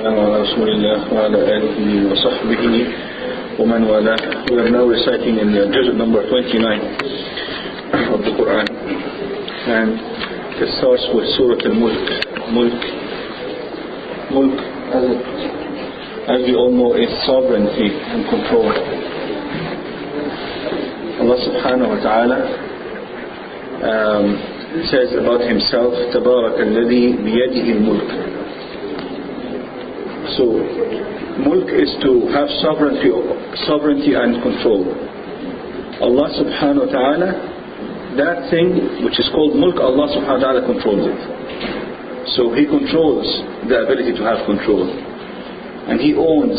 والسلام على رسول الله وعلى آله وصحبه ومن والاه. We are now reciting in juz number 29 of the Quran, and it starts with Surat Al-Mulk. Mulk, as we all know, is sovereignty and control. Allah subhanahu wa ta'ala says about himself, تبارك الذي بيده الملك. So, mulk is to have sovereignty and control. Allah subhanahu wa ta'ala, that thing which is called mulk, Allah subhanahu wa ta'ala controls it. So He controls the ability to have control. And He owns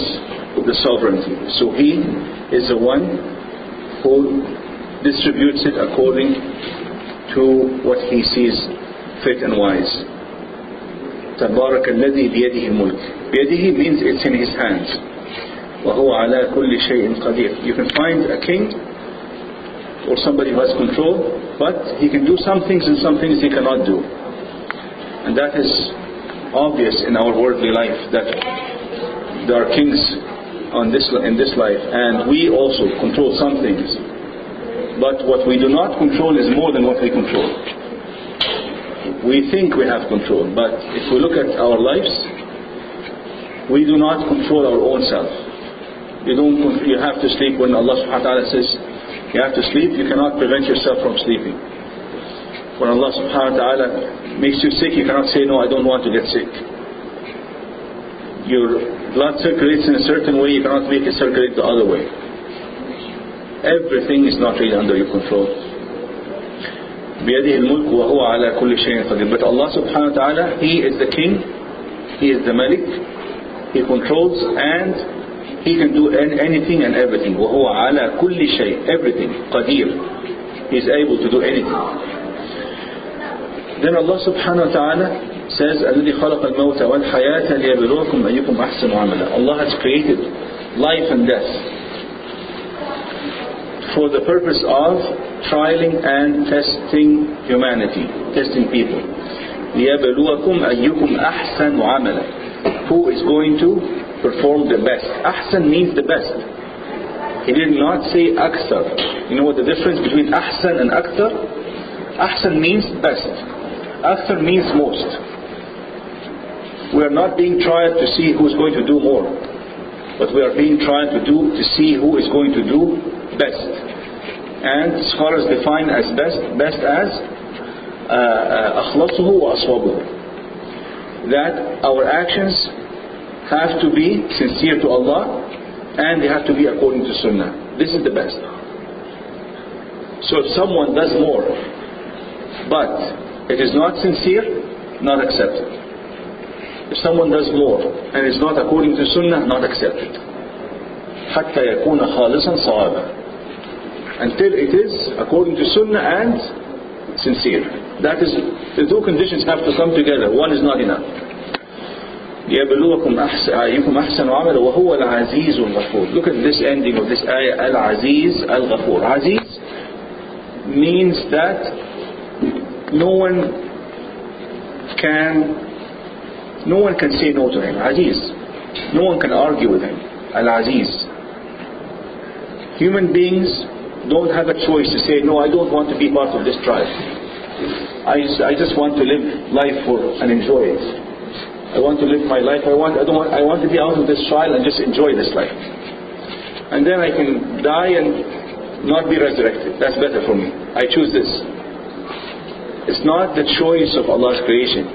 the sovereignty. So He is the one who distributes it according to what He sees fit and wise. تبارك الذي بيده الملك. بيده means it's in His hands. وهو على كل شيء قدير. You can find a king or somebody who has control, but he can do some things and some things he cannot do. And that is obvious in our worldly life, that there are kings in this life, and we also control some things. But what we do not control is more than what we control. We think we have control, but if we look at our lives, we do not control our own self. You have to sleep when Allah subhanahu wa ta'ala says you have to sleep. You cannot prevent yourself from sleeping. When Allah subhanahu wa ta'ala makes you sick, you cannot say, no, I don't want to get sick. Your blood circulates in a certain way, you cannot make it circulate the other way. Everything is not really under your control. بيده الملك وهو على كل شيء قدير. But Allah subhanahu wa ta'ala, He is the king, He is the Malik, He controls, and He can do anything and everything. وهو على كل شيء, everything, قدير. He is able to do anything. Then Allah subhanahu wa ta'ala says, الذي خلق الموت والحياة ليبلوكم أيكم أحسن عملا. Allah has created life and death for the purpose of trialing and testing humanity, testing people. ليبلوكم أيكم أحسن عملا. Who is going to perform the best? Ahsan means the best. He did not say akthar. You know what the difference between ahsan and akthar? Ahsan means best. Akthar means most. We are not being tried to see who is going to do more, but we are being tried to see who is going to do best. And scholars define as best as akhlasuhu wa aswabuhu. That our actions have to be sincere to Allah, and they have to be according to Sunnah. This is the best. So if someone does more, but it is not sincere, not accepted. If someone does more and it's not according to Sunnah, not accepted. حتى يكون خالصا صوابا. Until it is according to Sunnah and sincere. That is, the two conditions have to come together. One is not enough. ليبلوكم أيكم أحسن عملا وهو العزيز الغفور. Look at this ending of this ayah, Al-Aziz Al-Ghafur. Aziz means that no one can say no to him. Aziz. No one can argue with him. Al-Aziz. Human beings don't have a choice to say, no, I don't want to be part of this tribe. I just want to live life and enjoy it. I want to live my life. I want to be out of this trial and just enjoy this life. And then I can die and not be resurrected. That's better for me. I choose this. It's not the choice of Allah's creation.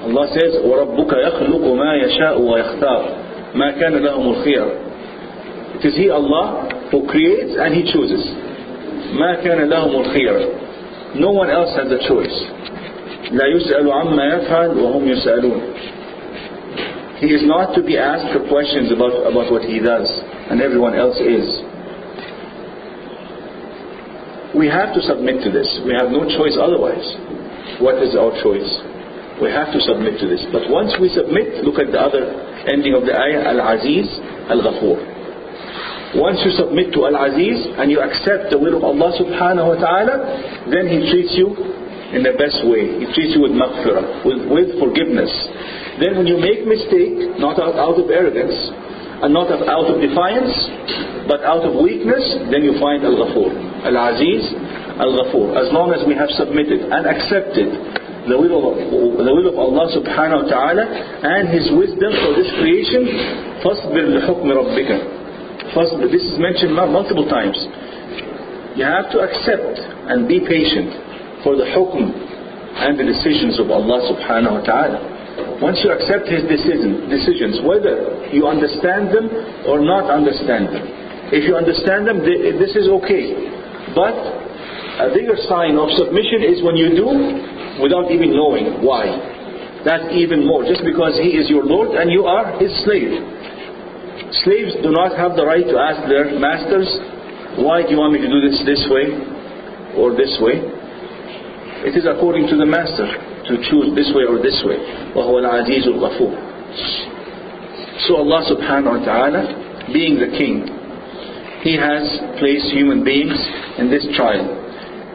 Allah says, وَرَبُّكَ يَخْلُقُ مَا يَشَاءُ وَيَخْتَارُ مَا كَانَ لَهُمُ الْخِيَرُ. It is He, Allah, who creates and He chooses. مَا كَانَ لَهُمُ الْخِيَرُ. No one else has a choice. لَا يُسْأَلُ عَمَّا يَفْعَلُ وَهُمْ يُسْأَلُونَ. He is not to be asked for questions about what He does, and everyone else is. We have to submit to this. We have no choice otherwise. What is our choice? We have to submit to this. But once we submit, look at the other ending of the ayah, Al-Aziz Al-Ghafur. Once you submit to Al-Aziz and you accept the will of Allah subhanahu wa ta'ala, then He treats you in the best way. He treats you with maghfirah, with forgiveness. Then when you make mistake, not out of arrogance, and not out of defiance, but out of weakness, then you find Al-Ghafur, Al-Aziz, Al-Ghafur. As long as we have submitted and accepted the will of Allah subhanahu wa ta'ala and His wisdom for this creation, فَاصْبِرْ لِحُكْمِ رَبِّكَ. This is mentioned multiple times. You have to accept and be patient for the hukm and the decisions of Allah subhanahu wa ta'ala. Once you accept His decisions, whether you understand them or not understand them. If you understand them, this is okay. But a bigger sign of submission is when you do without even knowing why. That's even more. Just because He is your Lord and you are His slave. Slaves do not have the right to ask their masters, why do you want me to do this way or this way? It is according to the master to choose this way or this way. وَهُوَ الْعَزِيزُ الْغَفُورُ. So Allah subhanahu wa ta'ala, being the king, He has placed human beings in this trial.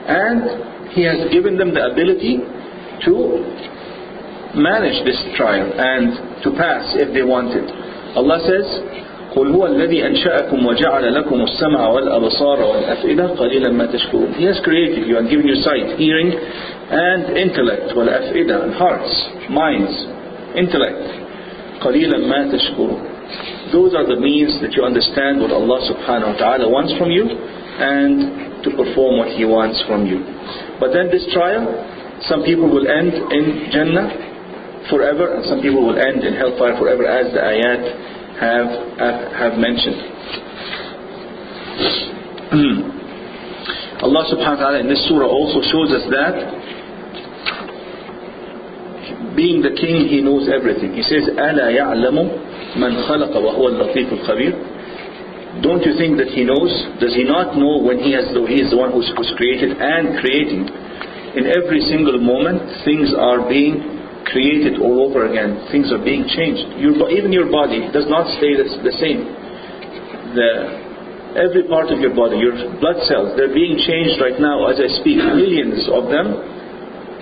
And He has given them the ability to manage this trial and to pass if they want it. Allah says, قُلْ هُوَ الَّذِي أَنْشَأَكُمْ وَجَعَلَ لَكُمُ السَّمْعَ وَالْأَبْصَارَ وَالْأَفْئِدَةَ قَلِيلًا مَا تَشْكُرُونَ. He has created you and given you sight, hearing, and intellect, وَالْأَفْئِدَةَ, and hearts, minds, intellect. قَلِيلًا مَا تَشْكُرُونَ. Those are the means that you understand what Allah subhanahu wa ta'ala wants from you and to perform what He wants from you. But then this trial, some people will end in Jannah forever and some people will end in hellfire forever, as the ayat have mentioned. Allah subhanahu wa ta'ala in this surah also shows us that being the king, He knows everything. He says, أَلَا يَعْلَمُ مَنْ خَلَقَ وَهُوَ اللَّطِيفُ الْخَبِيرُ. Don't you think that He knows? Does He not know when He is the one who's created and creating? In every single moment, things are being created all over again. Things are being changed. Even your body does not stay the same. Every part of your body, your blood cells, they're being changed right now as I speak. Millions of them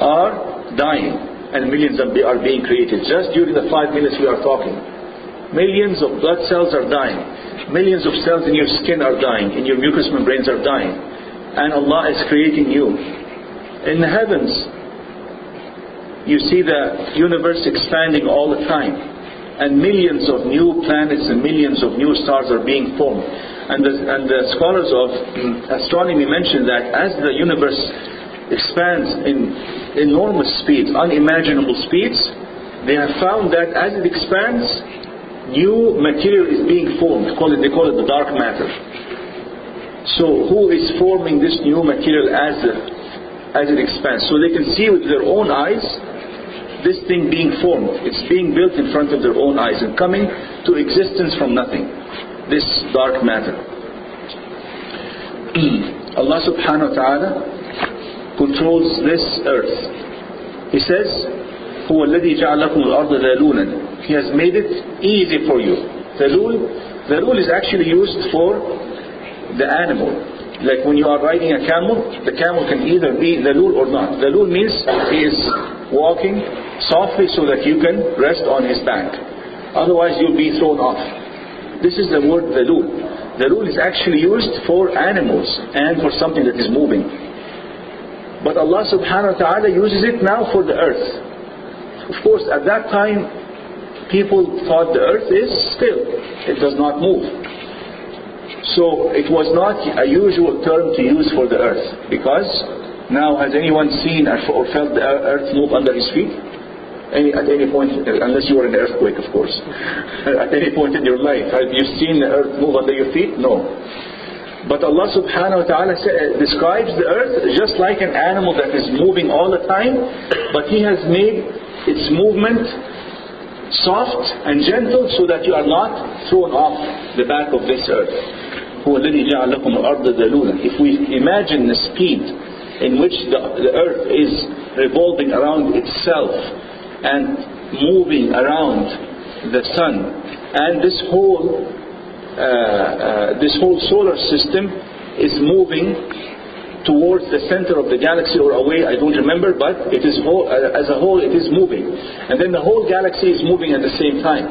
are dying and millions of them are being created. Just during the 5 minutes we are talking, millions of blood cells are dying. Millions of cells in your skin are dying. In your mucous membranes are dying. And Allah is creating you. In the heavens, you see the universe expanding all the time, and millions of new planets and millions of new stars are being formed. And the scholars of astronomy mention that as the universe expands in enormous speeds, unimaginable speeds, they have found that as it expands, new material is being formed. They call it the dark matter. So who is forming this new material as it expands? So they can see with their own eyes this thing being formed. It's being built in front of their own eyes and coming to existence from nothing. This dark matter. Allah subhanahu wa ta'ala controls this earth. He says, هُوَ الَّذِي جَعَلَ لَكُمُ الْأَرْضَ ذَلُولًا. He has made it easy for you. Dhalul is actually used for the animal. Like when you are riding a camel, the camel can either be dhalul or not. Dhalul means he is walking softly so that you can rest on his back. Otherwise you'll be thrown off. This is the word dhalul. Dhalul is actually used for animals and for something that is moving. But Allah subhanahu wa ta'ala uses it now for the earth. Of course, at that time, people thought the earth is still. It does not move. So it was not a usual term to use for the earth. Because now, has anyone seen or felt the earth move under his feet? At any point, unless you were in an earthquake, of course. At any point in your life, have you seen the earth move under your feet? No. But Allah subhanahu wa ta'ala describes the earth just like an animal that is moving all the time, but He has made its movement soft and gentle so that you are not thrown off the back of this earth. هُوَ الَّذِي جَعَلَ لَكُمُ الْأَرْضَ ذَلُولًا. If we imagine the speed in which the earth is revolving around itself and moving around the sun, and this whole solar system is moving towards the center of the galaxy or away, I don't remember, but it is as a whole it is moving. And then the whole galaxy is moving at the same time.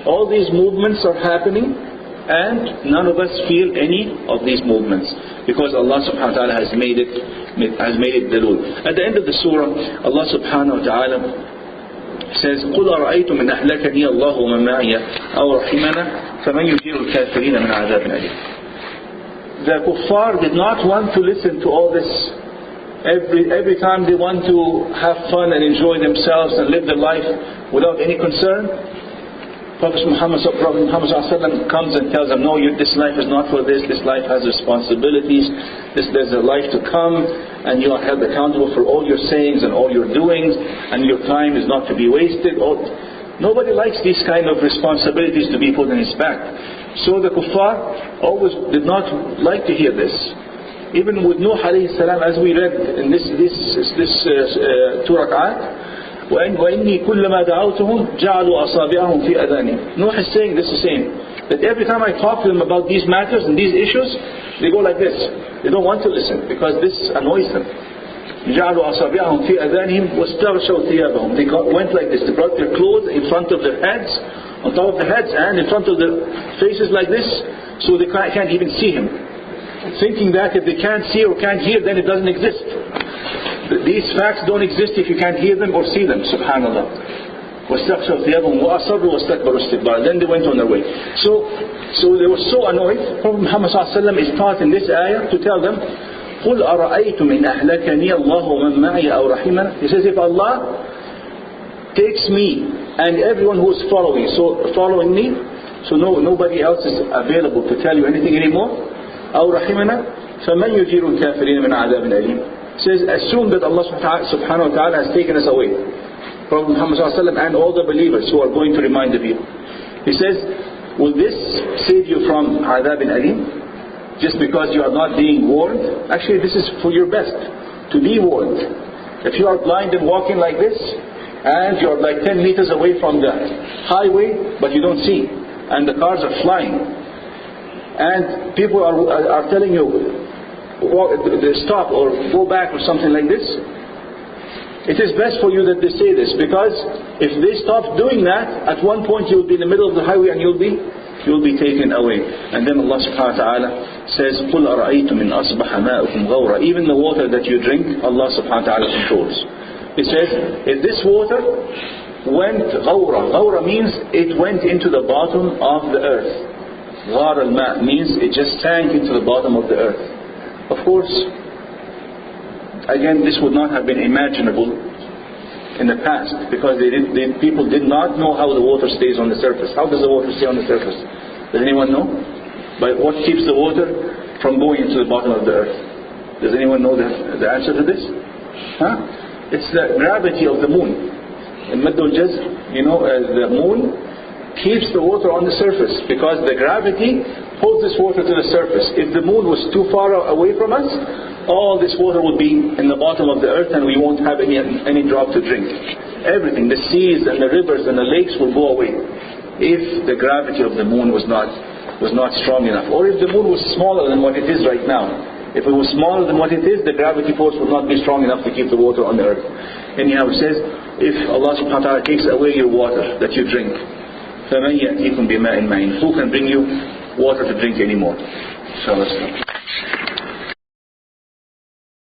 All these movements are happening, and none of us feel any of these movements, because Allah subhanahu wa ta'ala has made it dalul. At the end of the surah, Allah subhanahu wa ta'ala says, قُلْ أَرَأَيْتُمْ إِنْ أَهْلَكَنِيَ اللَّهُ وَمَنْ مَعِيَ أَوْ رَحِمَنَا فَمَنْ يُجِيرُ الْكَافِرِينَ مِنْ عَذَابٍ أَلِيمٍ. The kuffar did not want to listen to all this. Every time they want to have fun and enjoy themselves and live their life without any concern, Prophet Muhammad comes and tells them, no, this life is not for this life has responsibilities, there's a life to come, and you are held accountable for all your sayings and all your doings, and your time is not to be wasted. Nobody likes these kind of responsibilities to be put on his back. So the kuffar always did not like to hear this. Even with Nuh alayhi salam, as we read in this 2 rak'at, وَإِنِّي كُلَّمَا دَعَوْتُهُمْ جَعَلُوا أَصَابِعَهُمْ فِي أَذَانِهِمْ. Nuh is saying this the same, that every time I talk to them about these matters and these issues, they go like this. They don't want to listen because this annoys them. جَعَلُوا أَصَابِعَهُمْ فِي أَذَانِهِمْ وَاسْتَغْشَوْا ثِيَابَهُم. They went like this. They brought their clothes in front of their heads, on top of their heads, and in front of their faces like this, so they can't even see him. Thinking that if they can't see or can't hear, then it doesn't exist. These facts don't exist if you can't hear them or see them. Subhanallah. وَاسْتَغْشَوْا ثِيَابَهُمْ وَأَصَرُّوا وَاسْتَكْبَرُوا اسْتِكْبَارًا. Then they went on their way. So they were so annoyed. Prophet Muhammad ﷺ is taught in this ayah to tell them, قُلْ أَرَأَيْتُمْ إِنْ أَهْلَكَنِيَ اللَّهُ وَمَنْ مَعِيَ أَوْ رَحِمَنَا. He says, if Allah takes me and everyone who is following me, so nobody else is available to tell you anything anymore, أَوْ رَحِمَنَا فَمَنْ يُجِيرُ الْكَافِرِينَ مِنْ عَذَابٍ أَلِيمٍ. Says, assume that Allah subhanahu wa ta'ala has taken us away, Prophet Muhammad and all the believers who are going to remind the people. He says, will this save you from adab alim? Just because you are not being warned? Actually, this is for your best, to be warned. If you are blind and walking like this, and you are like 10 meters away from the highway, but you don't see, and the cars are flying, and people are telling you, stop or go back or something like this, it is best for you that they say this, because if they stop doing that, at one point you will be in the middle of the highway and you'll be taken away. And then Allah subhanahu wa ta'ala says, قُلْ أَرَأَيْتُمْ إِنْ أَصْبَحَ مَاؤُكُمْ غَوْرًا. Even the water that you drink, Allah subhanahu wa ta'ala controls. It says, if this water went غَوْرًا means it went into the bottom of the earth. غَار الْمَاء means it just sank into the bottom of the earth. Of course, again, this would not have been imaginable in the past, because people did not know how the water stays on the surface. How does the water stay on the surface? Does anyone know? But what keeps the water from going into the bottom of the earth? Does anyone know the answer to this? It's the gravity of the moon. In Maddul Jazr, the moon keeps the water on the surface, because the gravity pulls this water to the surface. If the moon was too far away from us, all this water would be in the bottom of the earth, and we won't have any drop to drink. Everything, the seas and the rivers and the lakes will go away if the gravity of the moon was not strong enough, or if the moon was smaller than what it is right now. If it was smaller than what it is, the gravity force would not be strong enough to keep the water on the earth. Anyhow, it says, if Allah subhanahu wa ta'ala takes away your water that you drink, فَمَنْ يَأْتِيكُمْ بِمَاءٍ مَعِينٍ. Who can bring you water to drink anymore? Inshallah.